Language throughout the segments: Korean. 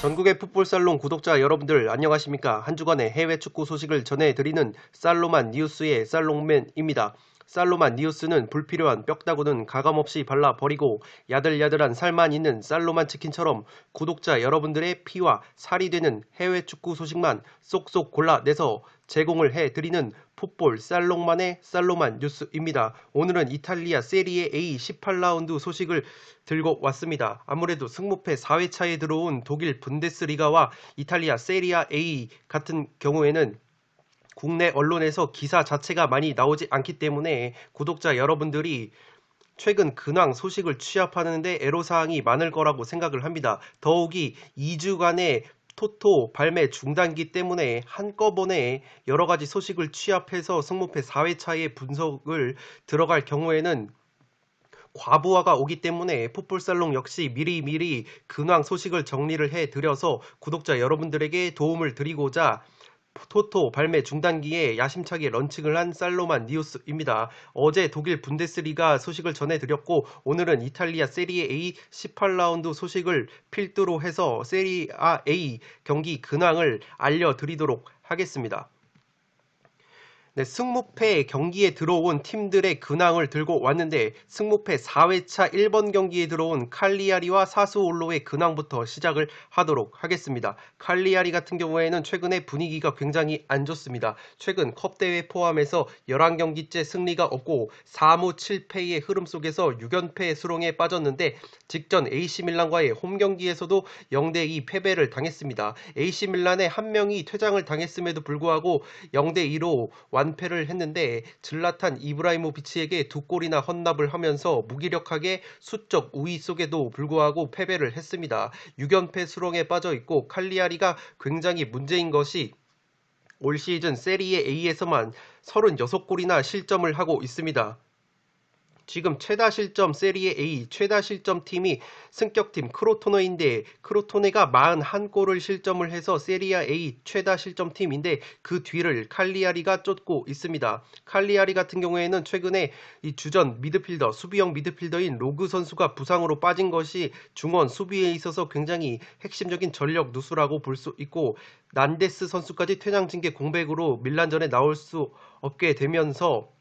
전국의 풋볼살롱 구독자 여러분들 안녕하십니까. 한 주간의 해외 축구 소식을 전해드리는 살로만 뉴스의 살롱맨입니다. 살로만 뉴스는 불필요한 뼈다구는 가감없이 발라버리고 야들야들한 살만 있는 살로만 치킨처럼 구독자 여러분들의 피와 살이 되는 해외 축구 소식만 쏙쏙 골라내서 제공을 해드리는 풋볼 살롱만의 살로만 뉴스입니다. 오늘은 이탈리아 세리에 A 18라운드 소식을 들고 왔습니다. 아무래도 승무패 4회차에 들어온 독일 분데스리가와 이탈리아 세리아 A 같은 경우에는 국내 언론에서 기사 자체가 많이 나오지 않기 때문에 구독자 여러분들이 최근 근황 소식을 취합하는데 애로사항이 많을 거라고 생각을 합니다. 더욱이 2주간의 토토 발매 중단기 때문에 한꺼번에 여러가지 소식을 취합해서 승무패 4회차의 분석을 들어갈 경우에는 과부하가 오기 때문에 풋볼살롱 역시 미리미리 근황 소식을 정리를 해드려서 구독자 여러분들에게 도움을 드리고자 토토 발매 중단기에 야심차게 런칭을 한 살로만 뉴스입니다. 어제 독일 분데스리가 소식을 전해드렸고 오늘은 이탈리아 세리에 A 18라운드 소식을 필두로 해서 세리아 A 경기 근황을 알려드리도록 하겠습니다. 네, 승무패 경기에 들어온 팀들의 근황을 들고 왔는데 승무패 4회차 1번 경기에 들어온 칼리아리와 사스올로의 근황부터 시작을 하도록 하겠습니다. 칼리아리 같은 경우에는 최근에 분위기가 굉장히 안 좋습니다. 최근 컵대회 포함해서 11경기째 승리가 없고 4무 7패의 흐름 속에서 6연패 수렁에 빠졌는데 직전 AC밀란과의 홈경기에서도 0대2 패배를 당했습니다. AC밀란의 한 명이 퇴장을 당했음에도 불구하고 0대2로 완패를 했는데 질라탄 이브라이모비치에게 2골이나 헌납을 하면서 무기력하게 수적 우위 속에도 불구하고 패배를 했습니다. 6연패 수렁에 빠져있고 칼리아리가 굉장히 문제인 것이 올 시즌 세리에 A에서만 36골이나 실점을 하고 있습니다. 지금 최다 실점 세리에 A 최다 실점 팀이 승격팀 크로토네인데 크로토네가 41골을 실점을 해서 세리아 A 최다 실점 팀인데 그 뒤를 칼리아리가 쫓고 있습니다. 칼리아리 같은 경우에는 최근에 이 주전 미드필더 수비형 미드필더인 로그 선수가 부상으로 빠진 것이 중원 수비에 있어서 굉장히 핵심적인 전력 누수라고 볼 수 있고 난데스 선수까지 퇴장 징계 공백으로 밀란전에 나올 수 없게 되면서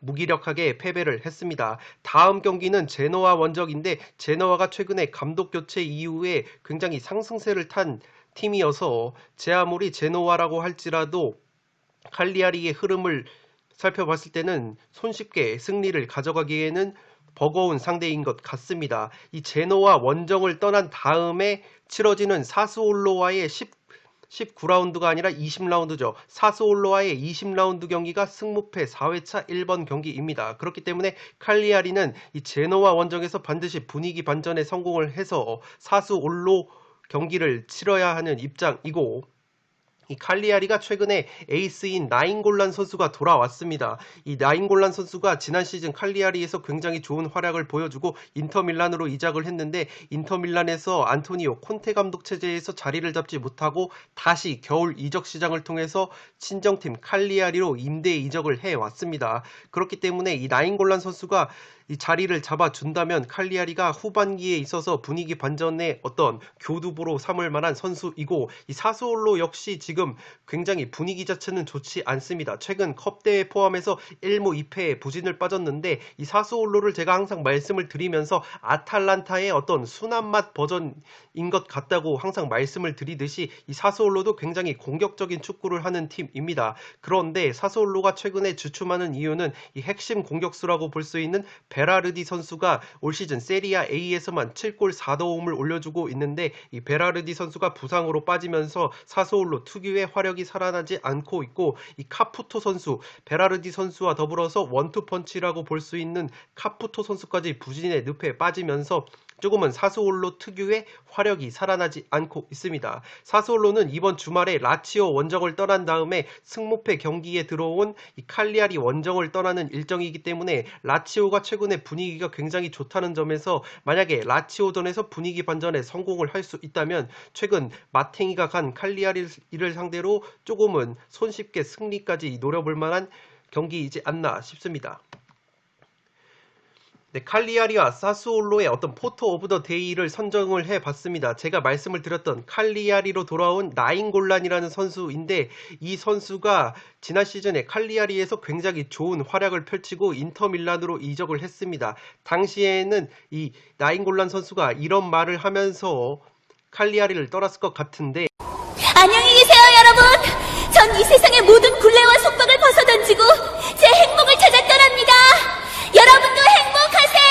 무기력하게 패배를 했습니다. 다음 경기는 제노아 원정인데 제노아가 최근에 감독 교체 이후에 굉장히 상승세를 탄 팀이어서 제 아무리 제노아라고 할지라도 칼리아리의 흐름을 살펴봤을 때는 손쉽게 승리를 가져가기에는 버거운 상대인 것 같습니다. 이 제노아 원정을 떠난 다음에 치러지는 사스올로와의 19라운드가 아니라 20라운드죠. 사스올로와의 20라운드 경기가 승무패 4회차 1번 경기입니다. 그렇기 때문에 칼리아리는 이 제노아 원정에서 반드시 분위기 반전에 성공을 해서 사스올로 경기를 치러야 하는 입장이고 이 칼리아리가 최근에 에이스인 나인골란 선수가 돌아왔습니다. 이 나인골란 선수가 지난 시즌 칼리아리에서 굉장히 좋은 활약을 보여주고 인터밀란으로 이적을 했는데 인터밀란에서 안토니오 콘테 감독 체제에서 자리를 잡지 못하고 다시 겨울 이적 시장을 통해서 친정팀 칼리아리로 임대 이적을 해왔습니다. 그렇기 때문에 이 나인골란 선수가 이 자리를 잡아준다면 칼리아리가 후반기에 있어서 분위기 반전의 어떤 교두보로 삼을 만한 선수이고 이 사스올로 역시 지금 굉장히 분위기 자체는 좋지 않습니다. 최근 컵대회 포함해서 1무 2패에 부진을 빠졌는데 이 사스올로를 제가 항상 말씀을 드리면서 아탈란타의 어떤 순한 맛 버전인 것 같다고 항상 말씀을 드리듯이 이 사스올로도 굉장히 공격적인 축구를 하는 팀입니다. 그런데 사스올로가 최근에 주춤하는 이유는 이 핵심 공격수라고 볼 수 있는 베라르디 선수가 올 시즌 세리아 A에서만 7골 4도움을 올려주고 있는데 이 베라르디 선수가 부상으로 빠지면서 사스올로 특유의 화력이 살아나지 않고 있고 이 카푸토 선수, 베라르디 선수와 더불어서 원투펀치라고 볼 수 있는 카푸토 선수까지 부진의 늪에 빠지면서 조금은 사스올로 특유의 화력이 살아나지 않고 있습니다. 사스올로는 이번 주말에 라치오 원정을 떠난 다음에 승무패 경기에 들어온 이 칼리아리 원정을 떠나는 일정이기 때문에 라치오가 최근에 분위기가 굉장히 좋다는 점에서 만약에 라치오전에서 분위기 반전에 성공을 할 수 있다면 최근 마탱이가 간 칼리아리를 상대로 조금은 손쉽게 승리까지 노려볼 만한 경기이지 않나 싶습니다. 네, 칼리아리와 사스올로의 어떤 포토 오브 더 데이를 선정을 해봤습니다. 제가 말씀을 드렸던 칼리아리로 돌아온 나인골란이라는 선수인데 이 선수가 지난 시즌에 칼리아리에서 굉장히 좋은 활약을 펼치고 인터밀란으로 이적을 했습니다. 당시에는 이 나인골란 선수가 이런 말을 하면서 칼리아리를 떠났을 것 같은데 안녕히 계세요, 여러분. 전 이 세상의 모든 굴레와 속박을 벗어던지고 제 행복을 찾아 떠납니다. 여러분도 행복하세요.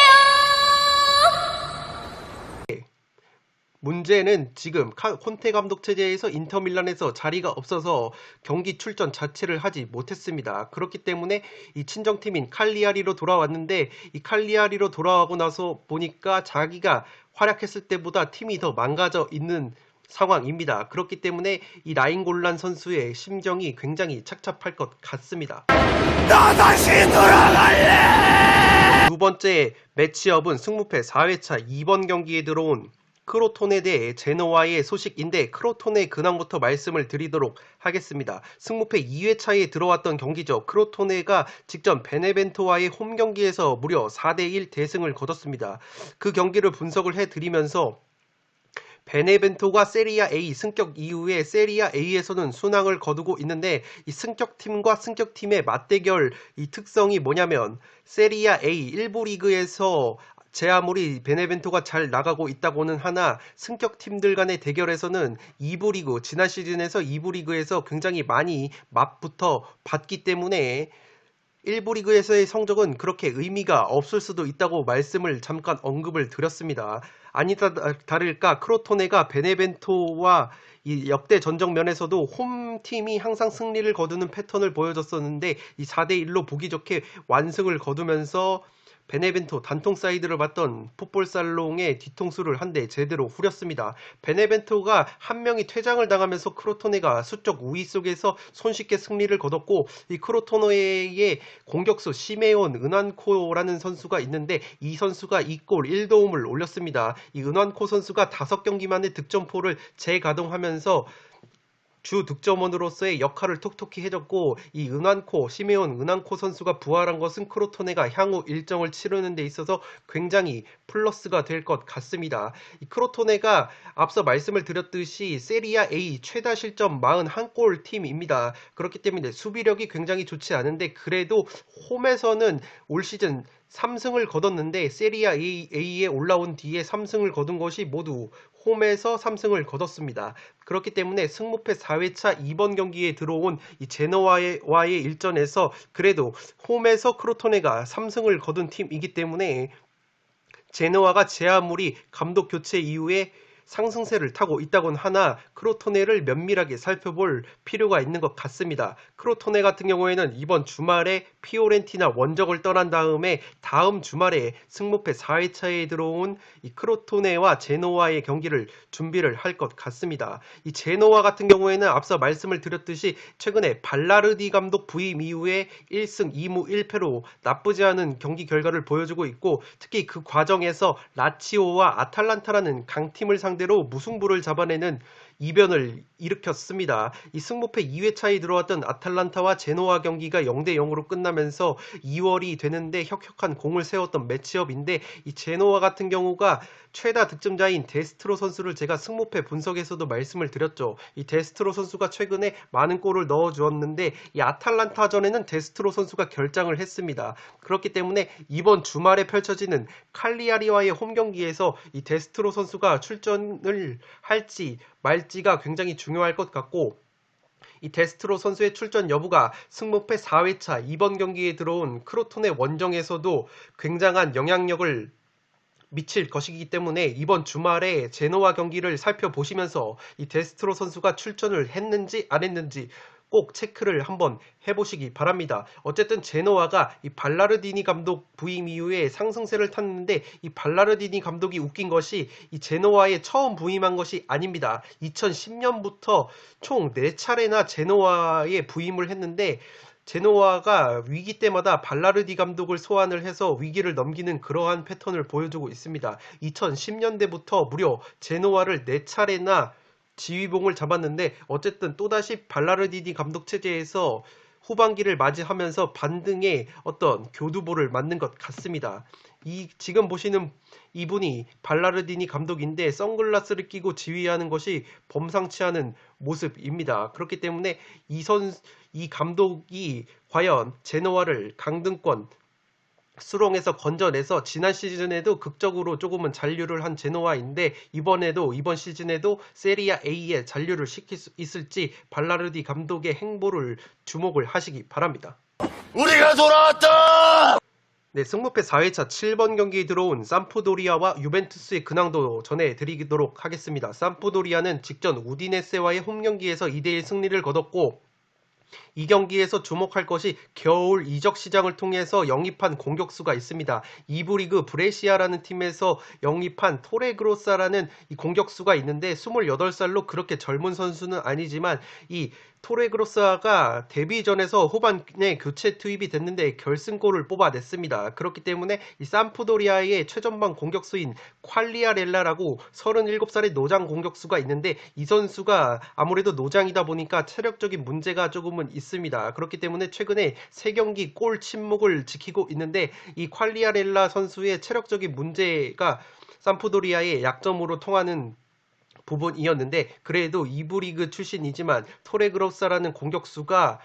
문제는 지금 콘테 감독 체제에서 인터밀란에서 자리가 없어서 경기 출전 자체를 하지 못했습니다. 그렇기 때문에 이 친정팀인 칼리아리로 돌아왔는데 이 칼리아리로 돌아오고 나서 보니까 자기가 활약했을 때보다 팀이 더 망가져 있는 상황입니다. 그렇기 때문에 이 나인골란 선수의 심정이 굉장히 착잡할 것 같습니다. 나 다시 돌아갈래! 두 번째 매치업은 승무패 4회차 2번 경기에 들어온 크로톤에 대해 제노와의 소식인데 크로톤의 근황부터 말씀을 드리도록 하겠습니다. 승무패 2회차에 들어왔던 경기죠. 크로토네가 직전 베네벤토와의 홈 경기에서 무려 4대1 대승을 거뒀습니다. 그 경기를 분석을 해드리면서 베네벤토가 세리아 A 승격 이후에 세리아 A에서는 순항을 거두고 있는데 이 승격팀과 승격팀의 맞대결 이 특성이 뭐냐면 세리아 A 1부 리그에서 제 아무리 베네벤토가 잘 나가고 있다고는 하나 승격팀들 간의 대결에서는 2부 리그 지난 시즌에서 2부 리그에서 굉장히 많이 맞붙어 봤기 때문에 1부 리그에서의 성적은 그렇게 의미가 없을 수도 있다고 말씀을 잠깐 언급을 드렸습니다. 아니다 다를까 크로토네가 베네벤토와 이 역대 전적면에서도 홈팀이 항상 승리를 거두는 패턴을 보여줬었는데 이 4대1로 보기 좋게 완승을 거두면서 베네벤토 단통 사이드를 봤던 풋볼살롱의 뒤통수를 한 대 제대로 후렸습니다. 베네벤토가 한 명이 퇴장을 당하면서 크로토네가 수적 우위 속에서 손쉽게 승리를 거뒀고 이 크로토네의 공격수 시메온 은환코라는 선수가 있는데 이 선수가 2골 1도움을 올렸습니다. 이 은환코 선수가 5경기 만에 득점포를 재가동하면서 주 득점원으로서의 역할을 톡톡히 해줬고 이 시메온 은환코 선수가 부활한 것은 크로토네가 향후 일정을 치르는 데 있어서 굉장히 플러스가 될 것 같습니다. 이 크로토네가 앞서 말씀을 드렸듯이 세리아 A 최다 실점 41골 팀입니다. 그렇기 때문에 수비력이 굉장히 좋지 않은데 그래도 홈에서는 올 시즌 3승을 거뒀는데 세리아 A에 올라온 뒤에 3승을 거둔 것이 모두 홈에서 3승을 거뒀습니다. 그렇기 때문에 승무패 4회차 2번 경기에 들어온 이 제노와의 일전에서 그래도 홈에서 크로토네가 3승을 거둔 팀이기 때문에 제노와가 제 아무리 감독 교체 이후에 상승세를 타고 있다곤 하나 크로토네를 면밀하게 살펴볼 필요가 있는 것 같습니다. 크로토네 같은 경우에는 이번 주말에 피오렌티나 원정을 떠난 다음에 다음 주말에 승무패 4회차에 들어온 이 크로토네와 제노와의 경기를 준비를 할 것 같습니다. 이 제노와 같은 경우에는 앞서 말씀을 드렸듯이 최근에 발라르디 감독 부임 이후에 1승 2무 1패로 나쁘지 않은 경기 결과를 보여주고 있고 특히 그 과정에서 라치오와 아탈란타라는 강팀을 상대로 무승부를 잡아내는 이변을 일으켰습니다. 이 승무패 2회차에 들어왔던 아탈란타와 제노아 경기가 0대0으로 끝나면서 2월이 되는데 혁혁한 공을 세웠던 매치업인데 이 제노아 같은 경우가 최다 득점자인 데스트로 선수를 제가 승무패 분석에서도 말씀을 드렸죠. 이 데스트로 선수가 최근에 많은 골을 넣어주었는데 이 아탈란타전에는 데스트로 선수가 결장을 했습니다. 그렇기 때문에 이번 주말에 펼쳐지는 칼리아리와의 홈 경기에서 이 데스트로 선수가 출전을 할지 말지가 굉장히 중요할 것 같고 이 데스트로 선수의 출전 여부가 승무패 4회차 이번 경기에 들어온 크로톤의 원정에서도 굉장한 영향력을 미칠 것이기 때문에 이번 주말에 제노와 경기를 살펴보시면서 이 데스트로 선수가 출전을 했는지 안 했는지 꼭 체크를 한번 해보시기 바랍니다. 어쨌든 제노아가 이 발라르디니 감독 부임 이후에 상승세를 탔는데 이 발라르디니 감독이 웃긴 것이 이 제노아에 처음 부임한 것이 아닙니다. 2010년부터 총 4차례나 제노아에 부임을 했는데 제노아가 위기 때마다 발라르디 감독을 소환을 해서 위기를 넘기는 그러한 패턴을 보여주고 있습니다. 2010년대부터 무려 제노아를 4차례나 지휘봉을 잡았는데 어쨌든 또다시 발라르디니 감독 체제에서 후반기를 맞이하면서 반등의 어떤 교두보를 맞는 것 같습니다. 지금 보시는 이분이 발라르디니 감독인데 선글라스를 끼고 지휘하는 것이 범상치 않은 모습입니다. 그렇기 때문에 이 감독이 과연 제노아를 강등권 수렁에서 건져내서 지난 시즌에도 극적으로 조금은 잔류를 한 제노아인데 이번 시즌에도 세리아 A에 잔류를 시킬 수 있을지 발라르디 감독의 행보를 주목을 하시기 바랍니다. 우리가 돌아왔다! 네, 승무패 4회차 7번 경기에 들어온 삼프도리아와 유벤투스의 근황도 전해드리도록 하겠습니다. 삼프도리아는 직전 우디네세와의 홈경기에서 2대1 승리를 거뒀고 이 경기에서 주목할 것이 겨울 이적 시장을 통해서 영입한 공격수가 있습니다. 2부 리그 브레시아라는 팀에서 영입한 토레그로사라는 이 공격수가 있는데 28살로 그렇게 젊은 선수는 아니지만 이 토레그로사가 데뷔전에서 후반에 교체 투입이 됐는데 결승골을 뽑아냈습니다. 그렇기 때문에 이 삼프도리아의 최전방 공격수인 퀄리아렐라라고 37살의 노장 공격수가 있는데 이 선수가 아무래도 노장이다 보니까 체력적인 문제가 조금은 있습니다. 그렇기 때문에 최근에 3경기 골 침묵을 지키고 있는데 이 퀄리아렐라 선수의 체력적인 문제가 삼프도리아의 약점으로 통하는 부분이었는데 그래도 2부 리그 출신이지만 토레그로사라는 공격수가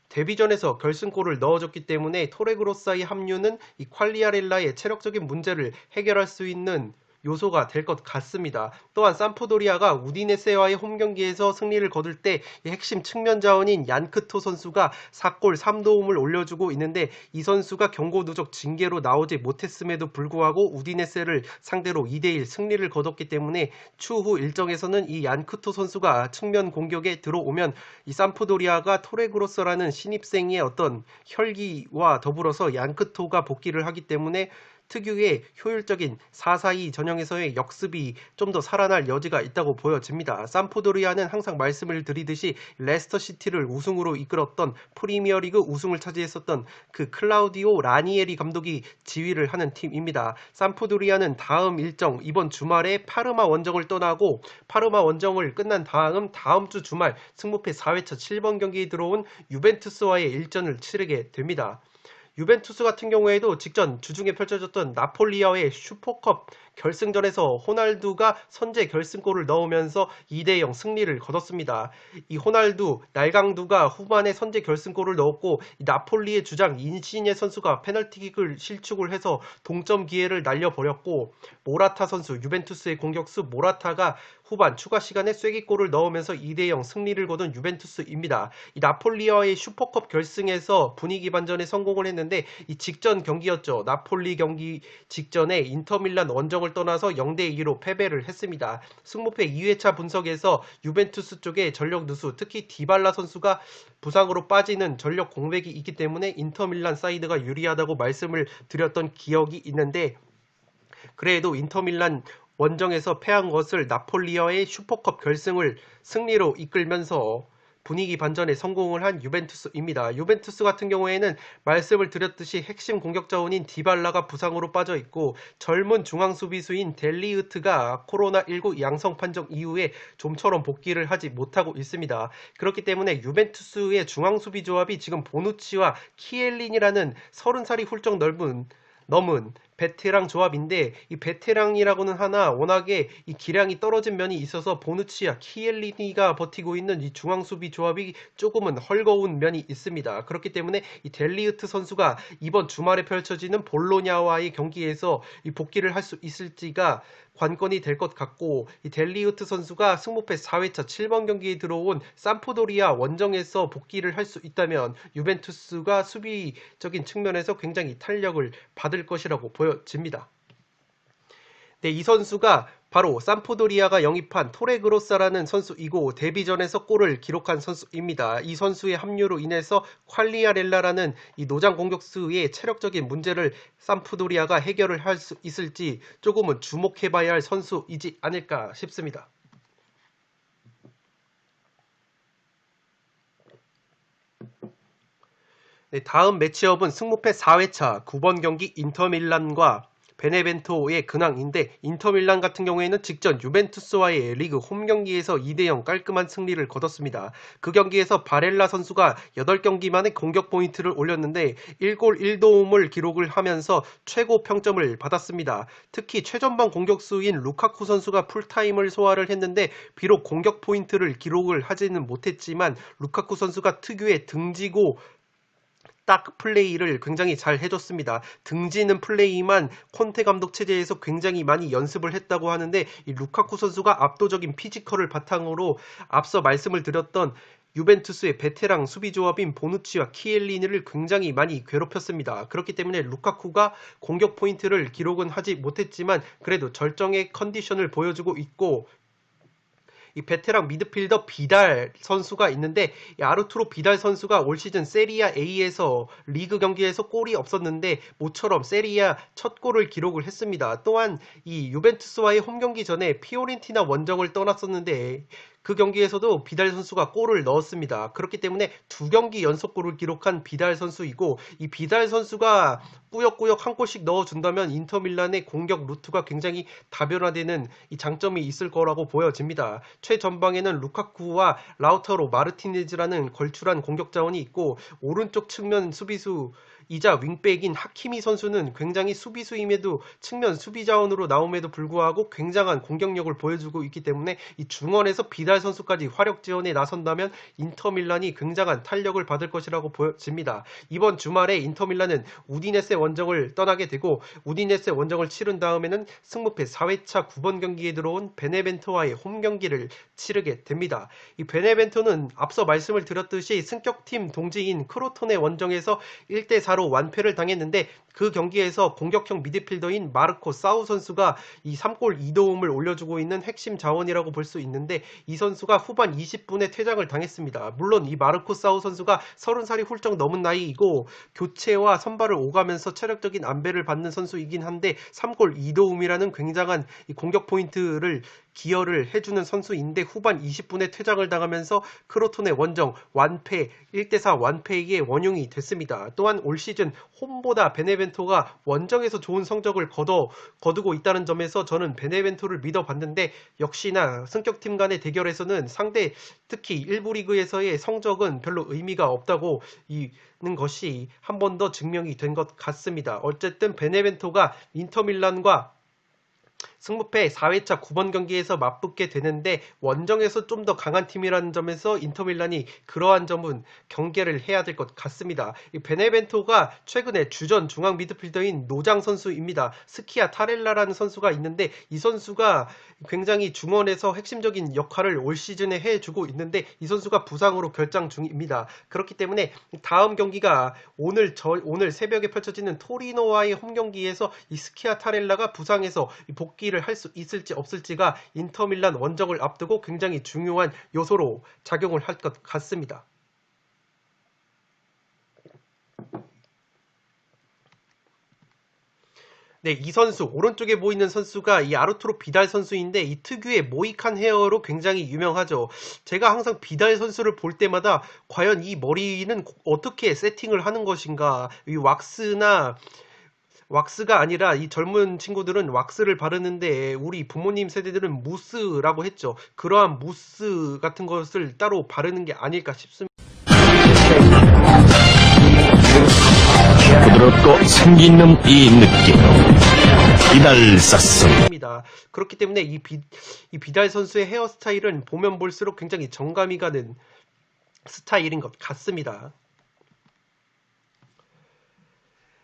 데뷔전에서 결승골을 넣어줬기 때문에 토레그로사의 합류는 이 퀄리아렐라의 체력적인 문제를 해결할 수 있는 요소가 될 것 같습니다. 또한 삼프도리아가 우디네세와의 홈경기에서 승리를 거둘 때 핵심 측면 자원인 얀크토 선수가 4골 3도움을 올려주고 있는데 이 선수가 경고 누적 징계로 나오지 못했음에도 불구하고 우디네세를 상대로 2대1 승리를 거뒀기 때문에 추후 일정에서는 이 얀크토 선수가 측면 공격에 들어오면 이 삼프도리아가 토레그로서라는 신입생의 어떤 혈기와 더불어서 얀크토가 복귀를 하기 때문에 특유의 효율적인 4-4-2 전형에서의 역습이 좀 더 살아날 여지가 있다고 보여집니다. 삼프도리아는 항상 말씀을 드리듯이 레스터시티를 우승으로 이끌었던 프리미어리그 우승을 차지했었던 그 클라우디오 라니에리 감독이 지휘를 하는 팀입니다. 삼프도리아는 다음 일정 이번 주말에 파르마 원정을 떠나고 파르마 원정을 끝난 다음 주 주말 승무패 4회차 7번 경기에 들어온 유벤투스와의 일전을 치르게 됩니다. 유벤투스 같은 경우에도 직전 주중에 펼쳐졌던 나폴리와의 슈퍼컵 결승전에서 호날두가 선제 결승골을 넣으면서 2대0 승리를 거뒀습니다. 이 호날두, 날강두가 후반에 선제 결승골을 넣었고 나폴리의 주장 인시녜 선수가 페널티킥을 실축을 해서 동점 기회를 날려버렸고 모라타 선수, 유벤투스의 공격수 모라타가 후반 추가 시간에 쐐기골을 넣으면서 2대0 승리를 거둔 유벤투스입니다. 이 나폴리와의 슈퍼컵 결승에서 분위기 반전에 성공을 했는데 이 직전 경기였죠. 나폴리 경기 직전에 인터밀란 원정을 떠나서 0대2로 패배를 했습니다. 승무패 2회차 분석에서 유벤투스 쪽의 전력 누수, 특히 디발라 선수가 부상으로 빠지는 전력 공백이 있기 때문에 인터밀란 사이드가 유리하다고 말씀을 드렸던 기억이 있는데 그래도 인터밀란 원정에서 패한 것을 나폴리와의 슈퍼컵 결승을 승리로 이끌면서 분위기 반전에 성공을 한 유벤투스입니다. 유벤투스 같은 경우에는 말씀을 드렸듯이 핵심 공격 자원인 디발라가 부상으로 빠져 있고 젊은 중앙 수비수인 델리우트가 코로나19 양성 판정 이후에 좀처럼 복귀를 하지 못하고 있습니다. 그렇기 때문에 유벤투스의 중앙 수비 조합이 지금 보누치와 키엘린이라는 30살이 훌쩍 넘은 베테랑 조합인데 이 베테랑이라고는 하나 워낙에 이 기량이 떨어진 면이 있어서 보누치와 키엘리니가 버티고 있는 이 중앙 수비 조합이 조금은 헐거운 면이 있습니다. 그렇기 때문에 이 델리우트 선수가 이번 주말에 펼쳐지는 볼로냐와의 경기에서 이 복귀를 할 수 있을지가 관건이 될 것 같고 이 델리우트 선수가 승무패 4회차 7번 경기에 들어온 삼프도리아 원정에서 복귀를 할 수 있다면 유벤투스가 수비적인 측면에서 굉장히 탄력을 받을 것이라고 보여집니다. 네, 이 선수가 바로 삼프도리아가 영입한 토레그로사라는 선수이고 데뷔전에서 골을 기록한 선수입니다. 이 선수의 합류로 인해서 퀄리아렐라라는 이 노장 공격수의 체력적인 문제를 삼프도리아가 해결을 할 수 있을지 조금은 주목해봐야 할 선수이지 않을까 싶습니다. 네, 다음 매치업은 승무패 4회차 9번 경기 인터밀란과 베네벤토의 근황인데 인터밀란 같은 경우에는 직전 유벤투스와의 리그 홈 경기에서 2대0 깔끔한 승리를 거뒀습니다. 그 경기에서 바렐라 선수가 8경기 만에 공격 포인트를 올렸는데 1골 1도움을 기록을 하면서 최고 평점을 받았습니다. 특히 최전방 공격수인 루카쿠 선수가 풀타임을 소화를 했는데 비록 공격 포인트를 기록을 하지는 못했지만 루카쿠 선수가 특유의 등지고 딱 플레이를 굉장히 잘 해줬습니다. 등지는 플레이만 콘테 감독 체제에서 굉장히 많이 연습을 했다고 하는데 이 루카쿠 선수가 압도적인 피지컬을 바탕으로 앞서 말씀을 드렸던 유벤투스의 베테랑 수비 조합인 보누치와 키엘리니를 굉장히 많이 괴롭혔습니다. 그렇기 때문에 루카쿠가 공격 포인트를 기록은 하지 못했지만 그래도 절정의 컨디션을 보여주고 있고 이 베테랑 미드필더 비달 선수가 있는데 이 아르투로 비달 선수가 올 시즌 세리아 A에서 리그 경기에서 골이 없었는데 모처럼 세리아 첫 골을 기록을 했습니다. 또한 이 유벤투스와의 홈 경기 전에 피오렌티나 원정을 떠났었는데 그 경기에서도 비달 선수가 골을 넣었습니다. 그렇기 때문에 2경기 연속골을 기록한 비달 선수이고 이 비달 선수가 꾸역꾸역 한 골씩 넣어준다면 인터밀란의 공격 루트가 굉장히 다변화되는 이 장점이 있을 거라고 보여집니다. 최전방에는 루카쿠와 라우타로 마르티네즈라는 걸출한 공격 자원이 있고 오른쪽 측면 수비수 이자 윙백인 하키미 선수는 굉장히 수비수임에도 측면 수비 자원으로 나옴에도 불구하고 굉장한 공격력을 보여주고 있기 때문에 이 중원에서 비달 선수까지 화력 지원에 나선다면 인터밀란이 굉장한 탄력을 받을 것이라고 보여집니다. 이번 주말에 인터밀란은 우디네세 원정을 떠나게 되고 우디네세 원정을 치른 다음에는 승무패 4회차 9번 경기에 들어온 베네벤토와의 홈 경기를 치르게 됩니다. 이 베네벤토는 앞서 말씀을 드렸듯이 승격팀 동지인 크로톤의 원정에서 1대4로 완패를 당했는데 그 경기에서 공격형 미드필더인 마르코 사우 선수가 이 3골 2도움을 올려주고 있는 핵심 자원이라고 볼 수 있는데 이 선수가 후반 20분에 퇴장을 당했습니다. 물론 이 마르코 사우 선수가 30살이 훌쩍 넘은 나이이고 교체와 선발을 오가면서 체력적인 안배를 받는 선수이긴 한데 3골 2도움이라는 굉장한 이 공격 포인트를 기여를 해주는 선수인데 후반 20분에 퇴장을 당하면서 크로톤의 원정 완패 1대4 완패의 원흉이 됐습니다. 또한 올 시즌 홈보다 베네벤토가 원정에서 좋은 성적을 거두고 있다는 점에서 저는 베네벤토를 믿어봤는데 역시나 승격팀 간의 대결에서는 상대 특히 일부 리그에서의 성적은 별로 의미가 없다고 는 것이 한 번 더 증명이 된 것 같습니다. 어쨌든 베네벤토가 인터밀란과 승무패 4회차 9번 경기에서 맞붙게 되는데 원정에서 좀 더 강한 팀이라는 점에서 인터밀란이 그러한 점은 경계를 해야 될 것 같습니다. 이 베네벤토가 최근에 주전 중앙 미드필더인 노장 선수입니다. 스키아 타렐라라는 선수가 있는데 이 선수가 굉장히 중원에서 핵심적인 역할을 올 시즌에 해주고 있는데 이 선수가 부상으로 결장 중입니다. 그렇기 때문에 다음 경기가 오늘 새벽에 펼쳐지는 토리노와의 홈 경기에서 이 스키아 타렐라가 부상해서 복귀를 할 수 있을지 없을지가 인터밀란 원정을 앞두고 굉장히 중요한 요소로 작용을 할 것 같습니다. 네, 이 선수 오른쪽에 보이는 선수가 이 아르투로 비달 선수인데 이 특유의 모이칸 헤어로 굉장히 유명하죠. 제가 항상 비달 선수를 볼 때마다 과연 이 머리는 어떻게 세팅을 하는 것인가, 이 왁스가 아니라 이 젊은 친구들은 왁스를 바르는데 우리 부모님 세대들은 무스라고 했죠. 그러한 무스 같은 것을 따로 바르는 게 아닐까 싶습니다. 부드럽고 생기 있는 이 느낌, 비달사성. 그렇기 때문에 이 비달 선수의 헤어스타일은 보면 볼수록 굉장히 정감이 가는 스타일인 것 같습니다.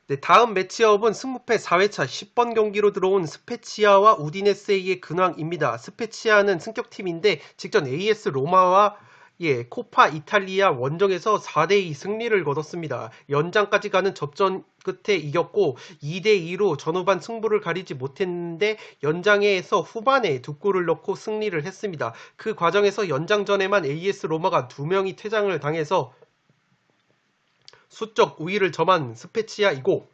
네, 다음 매치업은 승무패 4회차 10번 경기로 들어온 스페치아와 우디네세이의 근황입니다. 스페치아는 승격팀인데 직전 AS 로마와 예, 코파 이탈리아 원정에서 4대2 승리를 거뒀습니다. 연장까지 가는 접전 끝에 이겼고 2대2로 전후반 승부를 가리지 못했는데 연장에서 후반에 2골을 넣고 승리를 했습니다. 그 과정에서 연장전에만 AS 로마가 2명이 퇴장을 당해서 수적 우위를 점한 스페치아이고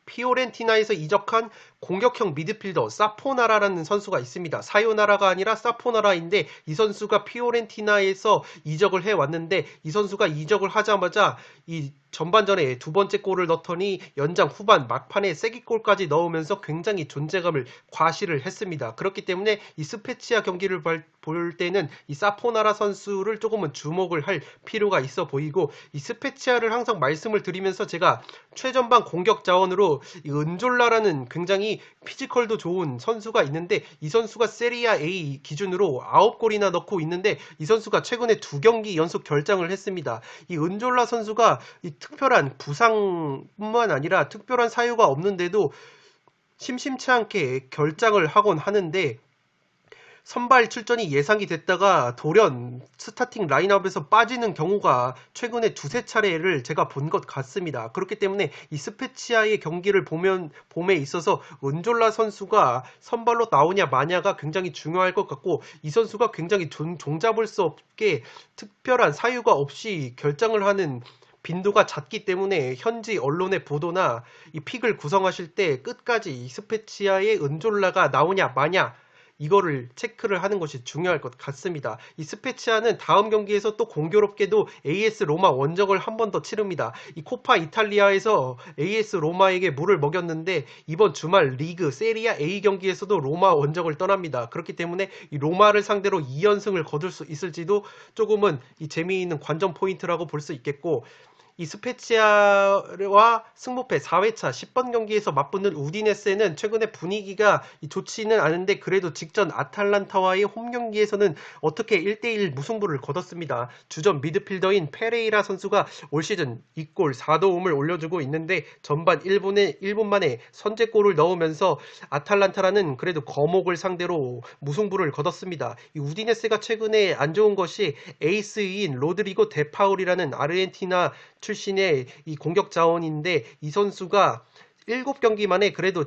피오렌티나에서 이적한 공격형 미드필더 사포나라라는 선수가 있습니다. 사요나라가 아니라 사포나라인데 이 선수가 피오렌티나에서 이적을 해왔는데 이 선수가 이적을 하자마자 이 전반전에 2번째 골을 넣더니 연장 후반 막판에 쐐기골까지 넣으면서 굉장히 존재감을 과시를 했습니다. 그렇기 때문에 이 스페치아 경기를 볼 때는 이 사포나라 선수를 조금은 주목을 할 필요가 있어 보이고 이 스페치아를 항상 말씀을 드리면서 제가 최전방 공격 자원으로 이 은졸라라는 굉장히 피지컬도 좋은 선수가 있는데 이 선수가 세리아 A 기준으로 9골이나 넣고 있는데 이 선수가 최근에 2경기 연속 결장을 했습니다. 이 은졸라 선수가 이 특별한 부상뿐만 아니라 특별한 사유가 없는데도 심심치 않게 결장을 하곤 하는데 선발 출전이 예상이 됐다가 돌연 스타팅 라인업에서 빠지는 경우가 최근에 2~3차례를 제가 본 것 같습니다. 그렇기 때문에 이 스페치아의 경기를 봄에 있어서 은졸라 선수가 선발로 나오냐 마냐가 굉장히 중요할 것 같고 이 선수가 굉장히 종잡을 수 없게 특별한 사유가 없이 결장을 하는 빈도가 잦기 때문에 현지 언론의 보도나 이 픽을 구성하실 때 끝까지 이 스페치아의 은졸라가 나오냐 마냐 이거를 체크를 하는 것이 중요할 것 같습니다. 이 스페치아는 다음 경기에서 또 공교롭게도 AS 로마 원정을 한 번 더 치릅니다. 이 코파 이탈리아에서 AS 로마에게 물을 먹였는데 이번 주말 리그 세리아 A 경기에서도 로마 원정을 떠납니다. 그렇기 때문에 이 로마를 상대로 2연승을 거둘 수 있을지도 조금은 이 재미있는 관전 포인트라고 볼 수 있겠고 이 스페치아와 승부패 4회차 10번 경기에서 맞붙는 우디네세는 최근에 분위기가 좋지는 않은데 그래도 직전 아탈란타와의 홈 경기에서는 어떻게 1대1 무승부를 거뒀습니다. 주전 미드필더인 페레이라 선수가 올 시즌 2골 4도움을 올려주고 있는데 전반 1분 만에 선제골을 넣으면서 아탈란타라는 그래도 거목을 상대로 무승부를 거뒀습니다. 이 우디네세가 최근에 안 좋은 것이 에이스인 로드리고 데파울이라는 아르헨티나 출신의 이 공격 자원인데 이 선수가 7경기 만에 그래도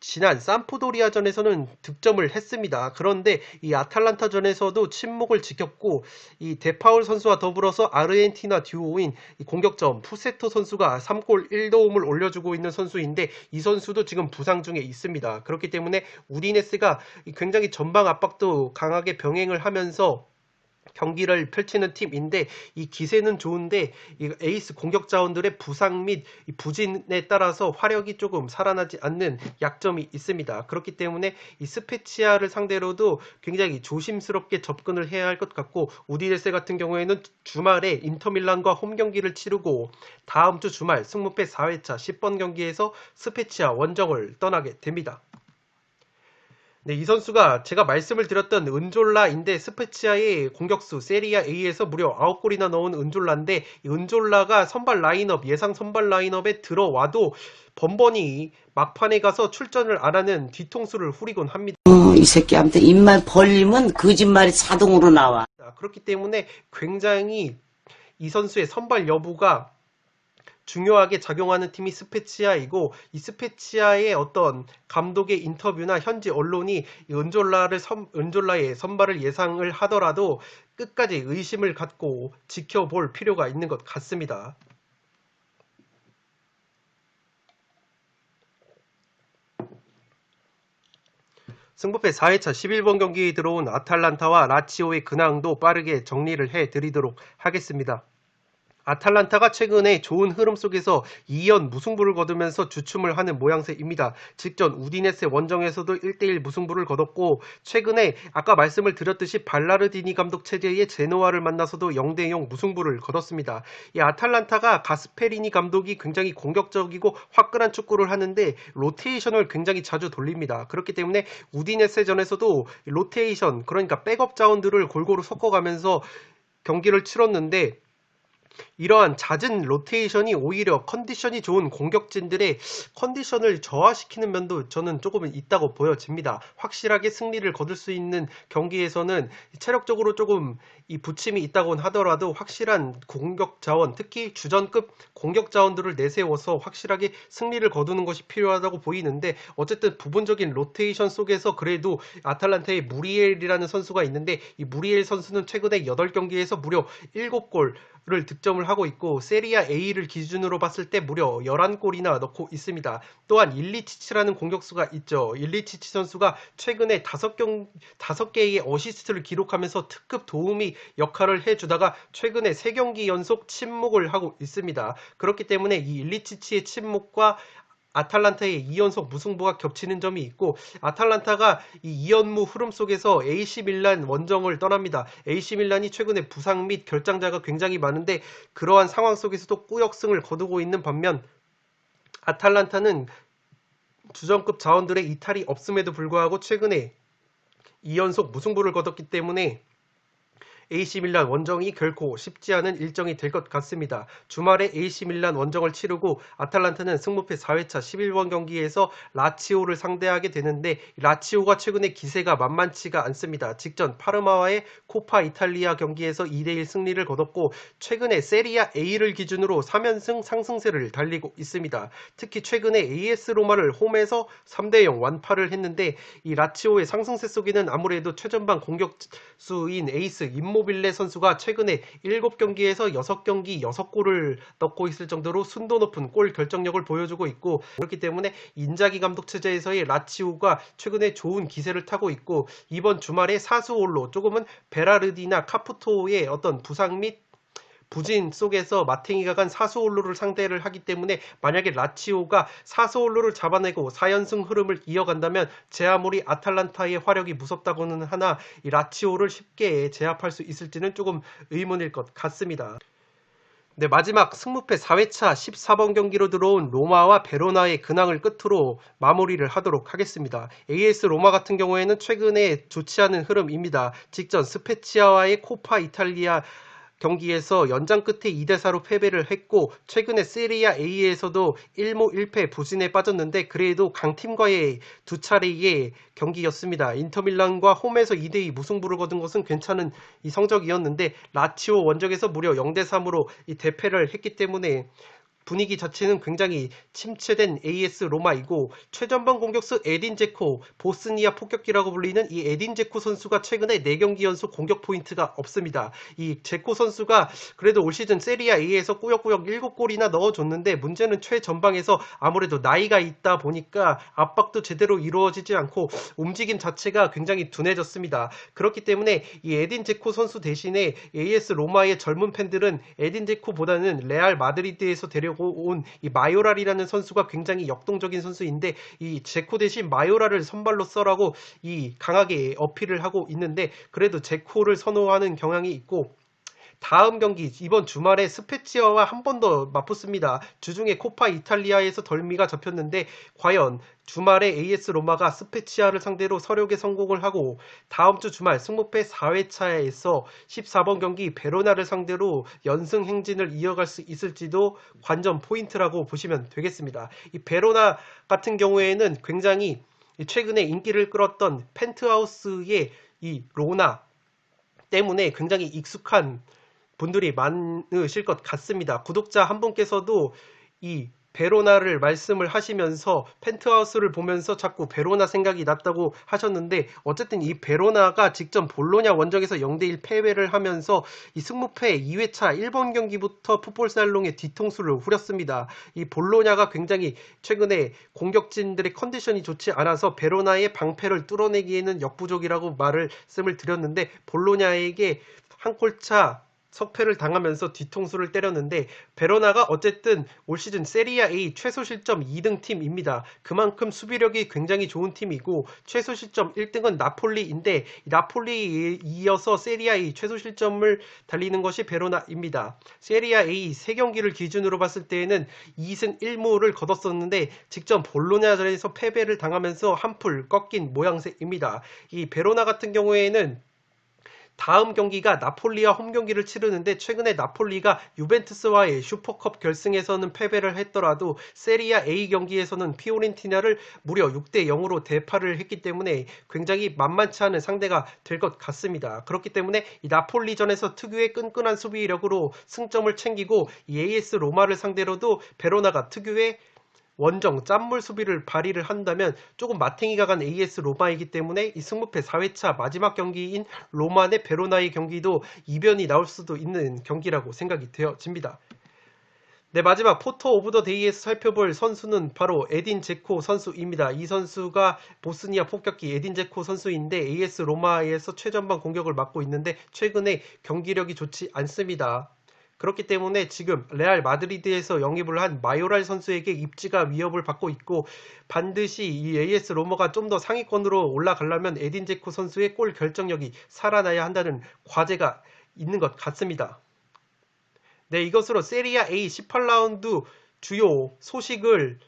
지난 삼프도리아전에서는 득점을 했습니다. 그런데 이 아탈란타전에서도 침묵을 지켰고 이 데파울 선수와 더불어서 아르헨티나 듀오인 이 공격점 푸세토 선수가 3골 1도움을 올려주고 있는 선수인데 이 선수도 지금 부상 중에 있습니다. 그렇기 때문에 우디네스가 굉장히 전방 압박도 강하게 병행을 하면서 경기를 펼치는 팀인데 이 기세는 좋은데 이 에이스 공격 자원들의 부상 및 이 부진에 따라서 화력이 조금 살아나지 않는 약점이 있습니다. 그렇기 때문에 이 스페치아를 상대로도 굉장히 조심스럽게 접근을 해야 할 것 같고 우디네세 같은 경우에는 주말에 인터밀란과 홈 경기를 치르고 다음 주 주말 승무패 4회차 10번 경기에서 스페치아 원정을 떠나게 됩니다. 네, 이 선수가 제가 말씀을 드렸던 은졸라인데 스페치아의 공격수 세리아 A에서 무려 9골이나 넣은 은졸라인데 이 은졸라가 예상 선발 라인업에 들어와도 번번이 막판에 가서 출전을 안 하는 뒤통수를 후리곤 합니다. 이 새끼한테 입만 벌리면 거짓말이 자동으로 나와. 그렇기 때문에 굉장히 이 선수의 선발 여부가 중요하게 작용하는 팀이 스페치아이고 이 스페치아의 어떤 감독의 인터뷰나 현지 언론이 이 은졸라의 선발을 예상을 하더라도 끝까지 의심을 갖고 지켜볼 필요가 있는 것 같습니다. 승부패 4회차 11번 경기에 들어온 아탈란타와 라치오의 근황도 빠르게 정리를 해드리도록 하겠습니다. 아탈란타가 최근에 좋은 흐름 속에서 2연 무승부를 거두면서 주춤을 하는 모양새입니다. 직전 우디네세 원정에서도 1대1 무승부를 거뒀고 최근에 아까 말씀을 드렸듯이 발라르디니 감독 체제의 제노아를 만나서도 0대0 무승부를 거뒀습니다. 이 아탈란타가 가스페리니 감독이 굉장히 공격적이고 화끈한 축구를 하는데 로테이션을 굉장히 자주 돌립니다. 그렇기 때문에 우디네세전에서도 로테이션 그러니까 백업 자원들을 골고루 섞어가면서 경기를 치렀는데 이러한 잦은 로테이션이 오히려 컨디션이 좋은 공격진들의 컨디션을 저하시키는 면도 저는 조금 있다고 보여집니다. 확실하게 승리를 거둘 수 있는 경기에서는 체력적으로 조금 이 부침이 있다곤 하더라도 확실한 공격 자원, 특히 주전급 공격 자원들을 내세워서 확실하게 승리를 거두는 것이 필요하다고 보이는데, 어쨌든 부분적인 로테이션 속에서 그래도 아탈란타의 무리엘이라는 선수가 있는데, 이 무리엘 선수는 최근에 8경기에서 무려 7골을 득점을 하고 있고 세리아 A를 기준으로 봤을 때 무려 11골이나 넣고 있습니다. 또한 일리치치라는 공격수가 있죠. 일리치치 선수가 최근에 5개의 어시스트를 기록하면서 특급 도움이 역할을 해주다가 최근에 3경기 연속 침묵을 하고 있습니다. 그렇기 때문에 이 일리치치의 침묵과 아탈란타의 2연속 무승부가 겹치는 점이 있고, 아탈란타가 이 2연무 흐름 속에서 AC 밀란 원정을 떠납니다. AC 밀란이 최근에 부상 및 결장자가 굉장히 많은데 그러한 상황 속에서도 꾸역승을 거두고 있는 반면, 아탈란타는 주전급 자원들의 이탈이 없음에도 불구하고 최근에 2연속 무승부를 거뒀기 때문에 AC 밀란 원정이 결코 쉽지 않은 일정이 될 것 같습니다. 주말에 AC 밀란 원정을 치르고 아탈란타는 승무패 4회차 11번 경기에서 라치오를 상대하게 되는데, 라치오가 최근에 기세가 만만치가 않습니다. 직전 파르마와의 코파 이탈리아 경기에서 2대1 승리를 거뒀고 최근에 세리아 A를 기준으로 3연승 상승세를 달리고 있습니다. 특히 최근에 AS 로마를 홈에서 3대0 완파를 했는데, 이 라치오의 상승세 속에는 아무래도 최전방 공격수인 에이스 임모빌레 선수가 최근에 7경기에서 6경기 6골을 넣고 있을 정도로 순도 높은 골 결정력을 보여주고 있고, 그렇기 때문에 인자기 감독 체제에서의 라치오가 최근에 좋은 기세를 타고 있고, 이번 주말에 사수올로, 조금은 베라르디나 카푸토의 어떤 부상 및 부진 속에서 마탱이가 간 사수올로를 상대를 하기 때문에, 만약에 라치오가 사수올로를 잡아내고 4연승 흐름을 이어간다면 제 아무리 아탈란타의 화력이 무섭다고는 하나 이 라치오를 쉽게 제압할 수 있을지는 조금 의문일 것 같습니다. 네, 마지막 승무패 4회차 14번 경기로 들어온 로마와 베로나의 근황을 끝으로 마무리를 하도록 하겠습니다. AS 로마 같은 경우에는 최근에 좋지 않은 흐름입니다. 직전 스페치아와의 코파 이탈리아 경기에서 연장 끝에 2대4로 패배를 했고, 최근에 세리아 A에서도 1무 1패 부진에 빠졌는데 그래도 강팀과의 두 차례의 경기였습니다. 인터밀란과 홈에서 2대2 무승부를 거둔 것은 괜찮은 이 성적이었는데, 라치오 원정에서 무려 0대3으로 이 대패를 했기 때문에 분위기 자체는 굉장히 침체된 AS 로마이고, 최전방 공격수 에딘 제코, 보스니아 폭격기라고 불리는 이 에딘 제코 선수가 최근에 4경기 연속 공격 포인트가 없습니다. 이 제코 선수가 그래도 올 시즌 세리아 A에서 꾸역꾸역 7골이나 넣어줬는데, 문제는 최전방에서 아무래도 나이가 있다 보니까 압박도 제대로 이루어지지 않고 움직임 자체가 굉장히 둔해졌습니다. 그렇기 때문에 이 에딘 제코 선수 대신에 AS 로마의 젊은 팬들은 에딘 제코보다는 레알 마드리드에서 데려온 이 마요랄이라는 선수가 굉장히 역동적인 선수인데, 이 제코 대신 마요랄을 선발로 써라고 이 강하게 어필을 하고 있는데, 그래도 제코를 선호하는 경향이 있고, 다음 경기 이번 주말에 스페치아와 한 번 더 맞붙습니다. 주중에 코파 이탈리아에서 덜미가 잡혔는데 과연 주말에 AS 로마가 스페치아를 상대로 서력에 성공을 하고, 다음 주 주말 승무패 4회차에서 14번 경기 베로나를 상대로 연승 행진을 이어갈 수 있을지도 관전 포인트라고 보시면 되겠습니다. 이 베로나 같은 경우에는 굉장히 최근에 인기를 끌었던 펜트하우스의 이 로나 때문에 굉장히 익숙한 분들이 많으실 것 같습니다. 구독자 한 분께서도 이 베로나를 말씀을 하시면서 펜트하우스를 보면서 자꾸 베로나 생각이 났다고 하셨는데, 어쨌든 이 베로나가 직전 볼로냐 원정에서 0대1 패배를 하면서 이 승무패 2회차 1번 경기부터 풋볼살롱의 뒤통수를 후렸습니다. 이 볼로냐가 굉장히 최근에 공격진들의 컨디션이 좋지 않아서 베로나의 방패를 뚫어내기에는 역부족이라고 말씀을 드렸는데, 볼로냐에게 한 골차 석패를 당하면서 뒤통수를 때렸는데, 베로나가 어쨌든 올 시즌 세리아 A 최소 실점 2등 팀입니다. 그만큼 수비력이 굉장히 좋은 팀이고, 최소 실점 1등은 나폴리인데 나폴리에 이어서 세리아 A 최소 실점을 달리는 것이 베로나입니다. 세리아 A 3경기를 기준으로 봤을 때에는 2승 1무를 거뒀었는데 직전 볼로냐전에서 패배를 당하면서 한풀 꺾인 모양새입니다. 이 베로나 같은 경우에는 다음 경기가 나폴리와 홈 경기를 치르는데 최근에 나폴리가 유벤투스와의 슈퍼컵 결승에서는 패배를 했더라도 세리아 A 경기에서는 피오렌티나를 무려 6대 0으로 대파를 했기 때문에 굉장히 만만치 않은 상대가 될 것 같습니다. 그렇기 때문에 이 나폴리전에서 특유의 끈끈한 수비력으로 승점을 챙기고 이 AS 로마를 상대로도 베로나가 특유의 원정 짠물 수비를 발휘를 한다면 조금 마탱이가 간 AS 로마이기 때문에 이 승무패 4회차 마지막 경기인 로마 대 베로나의 경기도 이변이 나올 수도 있는 경기라고 생각이 되어집니다. 네, 마지막 포터 오브 더 데이에서 살펴볼 선수는 바로 에딘 제코 선수입니다. 이 선수가 보스니아 폭격기 에딘 제코 선수인데 AS 로마에서 최전방 공격을 맡고 있는데 최근에 경기력이 좋지 않습니다. 그렇기 때문에 지금 레알 마드리드에서 영입을 한 마요랄 선수에게 입지가 위협을 받고 있고 반드시 이 AS 로마가 좀 더 상위권으로 올라가려면 에딘 제코 선수의 골 결정력이 살아나야 한다는 과제가 있는 것 같습니다. 네, 이것으로 세리아 A 18라운드 주요 소식을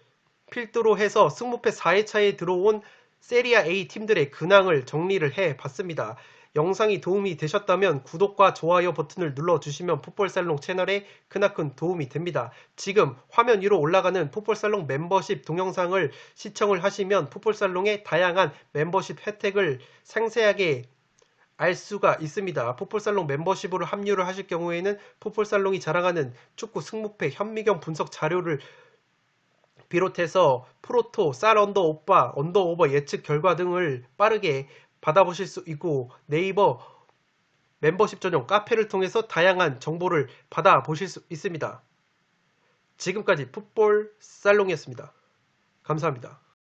필두로 해서 승무패 4회차에 들어온 세리아 A 팀들의 근황을 정리를 해봤습니다. 영상이 도움이 되셨다면 구독과 좋아요 버튼을 눌러주시면 풋볼살롱 채널에 크나큰 도움이 됩니다. 지금 화면 위로 올라가는 풋볼살롱 멤버십 동영상을 시청을 하시면 풋볼살롱의 다양한 멤버십 혜택을 상세하게 알 수가 있습니다. 풋볼살롱 멤버십으로 합류를 하실 경우에는 풋볼살롱이 자랑하는 축구 승무패 현미경 분석 자료를 비롯해서 프로토, 쌀 언더 오빠, 언더 오버 예측 결과 등을 빠르게 받아보실 수 있고 네이버 멤버십 전용 카페를 통해서 다양한 정보를 받아보실 수 있습니다. 지금까지 풋볼 살롱이었습니다. 감사합니다.